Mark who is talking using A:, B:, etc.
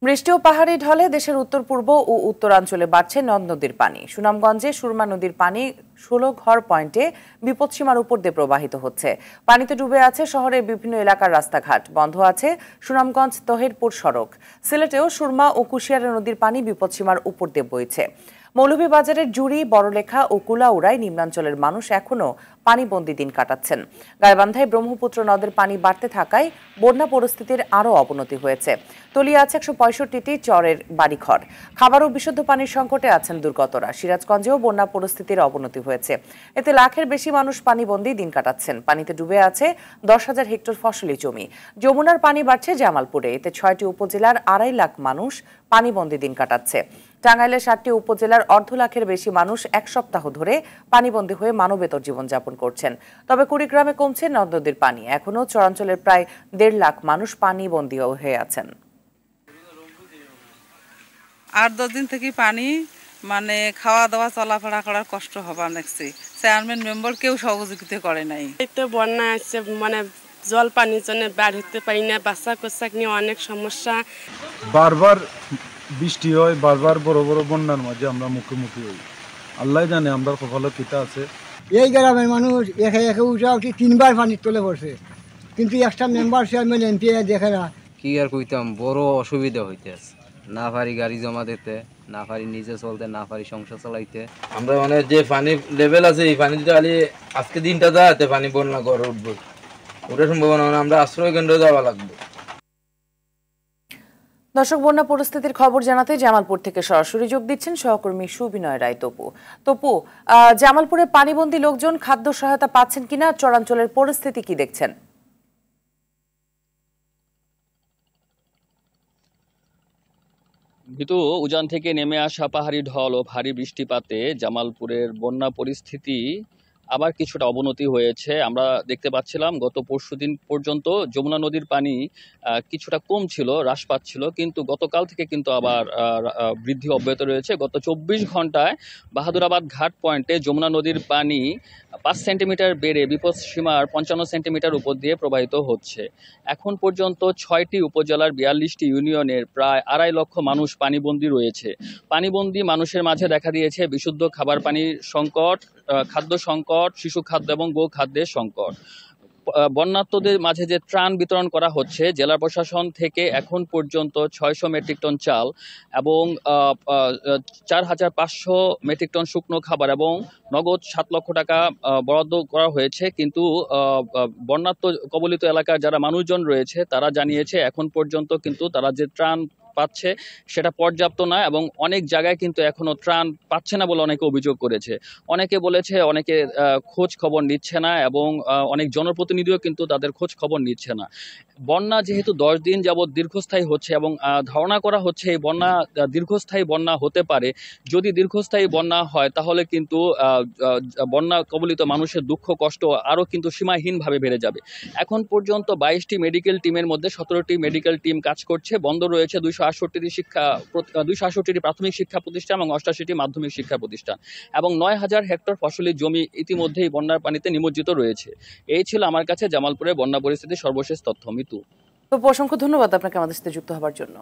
A: বৃষ্টি ও পাহাড়ি ঢলে দেশের উত্তর পূর্ব ও উত্তরাঞ্চলে বাড়ছে নদ নদীর পানি। সুনামগঞ্জে সুরমা নদীর পানি ১৬ ঘর পয়েন্টে বিপদসীমার উপর দিয়ে প্রবাহিত হচ্ছে। পানিতে ডুবে আছে শহরের বিভিন্ন এলাকার রাস্তাঘাট, বন্ধ আছে সুনামগঞ্জ তহিরপুর সড়ক। সিলেটেও সুরমা ও কুশিয়ারা নদীর পানি বিপদসীমার উপর দিয়ে বইছে। মৌলভীবাজারের জুড়ি, বড়লেখা ও কুলাউড়ায় নিম্নাঞ্চলের মানুষ এখনও পানিবন্দী দিন কাটাচ্ছেন। গাইবান্ধায় ব্রহ্মপুত্র নদের পানি বাড়তে থাকায় বন্যা পরিস্থিতির আরও অবনতি হয়েছে। তলিয়ে আছে ১৬৫টি চরের বাড়িঘর। খাবার ও বিশুদ্ধ পানির সংকটে আছেন দুর্গতরা। সিরাজগঞ্জেও বন্যা পরিস্থিতির অবনতি হয়েছে। এতে লাখের বেশি মানুষ পানিবন্দী দিন কাটাচ্ছেন। পানিতে ডুবে আছে ১০,০০০ হেক্টর ফসলি জমি। যমুনার পানি বাড়ছে জামালপুরে। এতে ৬টি উপজেলার ২.৫ লাখ মানুষ পানিবন্দী দিন কাটাচ্ছে। টাঙ্গাইলের ৭টি উপজেলার ১.৫ লাখের বেশি মানুষ এক সপ্তাহ ধরে পানিবন্দী হয়ে মানবেতর জীবনযাপন করছেন। তবে কুড়িগ্রামে কমছে নদ নদীর পানি। এখনও চরাঞ্চলের প্রায় ১.৫ লাখ মানুষ পানিবন্দী হয়ে আছেন।
B: ৮-১০ দিন থেকে পানি খাওয়া দাওয়া চলাফেরা করার কষ্ট হবে দেখছি। চেয়ারম্যান মেম্বার কেউ সহযোগিতা করে নাই।
C: তো বন্যা আসছে, জল পানির জন্য বের হতে পারি না। বাচ্চা কোচ্চা নিয়ে অনেক সমস্যা।
D: বারবার বৃষ্টি হয়, বারবার বড় বড় বন্যার মাঝে আমরা মুখোমুখি হই। আল্লাহ জানে আমরা কপালে কিতা আছে।
E: এই গ্রামের মানুষ একে একে উঠা উঠি 3বার পানির তলে পড়ছে, কিন্তু একটা মেম্বার চেয়ারম্যান এমপি দেখে না।
F: কি আর কইতাম, বড় অসুবিধা হইতেছে। না পারি গাড়ি জমা দিতে, না পারি নিজে চলতে, না পারি সংসার চালাইতে।
G: আমরা যে পানি লেভেল আছে, এই পানি যদি খালি আজকে দিনটা যায় পানি বন্যা করে উঠবো, ওটা সম্ভাবনা আমরা আশ্রয় কেন্দ্রে যাওয়া লাগবে।
A: দর্শক, বন্যা পরিস্থিতির খবর জানাতে জামালপুর থেকে সরাসরি যোগ দিচ্ছেন সহকর্মী সুবিনয় রায় তপু। জামালপুরে পানিবন্দী লোকজন খাদ্য সহায়তা পাচ্ছেন কিনা, চরাঞ্চলের পরিস্থিতি কি দেখছেন?
H: কিন্তু উজান থেকে নেমে আসা পাহাড়ি ঢল ও ভারী বৃষ্টিপাতে জামালপুরের বন্যা পরিস্থিতি আবার কিছুটা অবনতি হয়েছে। আমরা দেখতে পাচ্ছিলাম গত পরশুদিন পর্যন্ত যমুনা নদীর পানি কিছুটা কম ছিল, হ্রাস পাচ্ছিল, কিন্তু গতকাল থেকে কিন্তু আবার বৃদ্ধি অব্যাহত রয়েছে। গত ২৪ ঘন্টায় বাহাদুরাবাদ ঘাট পয়েন্টে যমুনা নদীর পানি ৫ সেন্টিমিটার বেড়ে বিপদসীমার ৫৫ সেন্টিমিটার উপর দিয়ে প্রবাহিত হচ্ছে। এখন পর্যন্ত ৬টি উপজেলার ৪২টি ইউনিয়নের প্রায় ২.৫ লক্ষ মানুষ পানিবন্দী রয়েছে। পানিবন্দী মানুষের মাঝে দেখা দিয়েছে বিশুদ্ধ খাবার পানির সংকট, খাদ্য সংকট, শিশু খাদ্য এবং গো খাদ্যের সংকট। বন্যার্তদের মাঝে যে ত্রাণ বিতরণ করা হচ্ছে, জেলা প্রশাসন থেকে এখন পর্যন্ত ৬০০ মেট্রিক টন চাল এবং ৪,৫০০ মেট্রিক টন শুকনো খাবার এবং নগদ ৭ লক্ষ টাকা বরাদ্দ করা হয়েছে। কিন্তু বন্যার্ত কবলিত এলাকার যারা মানুষজন রয়েছে তারা জানিয়েছে এখন পর্যন্ত কিন্তু তারা যে ত্রাণ পাচ্ছে সেটা পর্যাপ্ত না এবং অনেক জায়গায় কিন্তু এখনো ত্রাণ পাচ্ছে না বলে অনেকে অভিযোগ করেছে। অনেকে বলেছে অনেকে খোঁজ খবর নিচ্ছে না এবং অনেক জনপ্রতিনিধিও কিন্তু তাদের খোঁজ খবর নিচ্ছে না। বন্যা যেহেতু 10 দিন যাবৎ দীর্ঘস্থায়ী হচ্ছে এবং ধারণা করা হচ্ছে এই বন্যা দীর্ঘস্থায়ী বন্যা হতে পারে। যদি দীর্ঘস্থায়ী বন্যা হয় তাহলে কিন্তু বন্যা কবলিত মানুষের দুঃখ কষ্ট আরও কিন্তু সীমাহীনভাবে বেড়ে যাবে। এখন পর্যন্ত 22টি মেডিকেল টিমের মধ্যে 17টি মেডিকেল টিম কাজ করছে। বন্ধ রয়েছে 268টি প্রাথমিক শিক্ষা প্রতিষ্ঠান এবং 88টি মাধ্যমিক শিক্ষা প্রতিষ্ঠান এবং 9,000 হেক্টর ফসলি জমি ইতিমধ্যেই বন্যার পানিতে নিমজ্জিত রয়েছে। এই ছিল আমার কাছে জামালপুরের বন্যা পরিস্থিতির সর্বশেষ তথ্য। মিতু,
A: অসংখ্য ধন্যবাদ আপনাকে আমাদের সাথে যুক্ত হবার জন্য।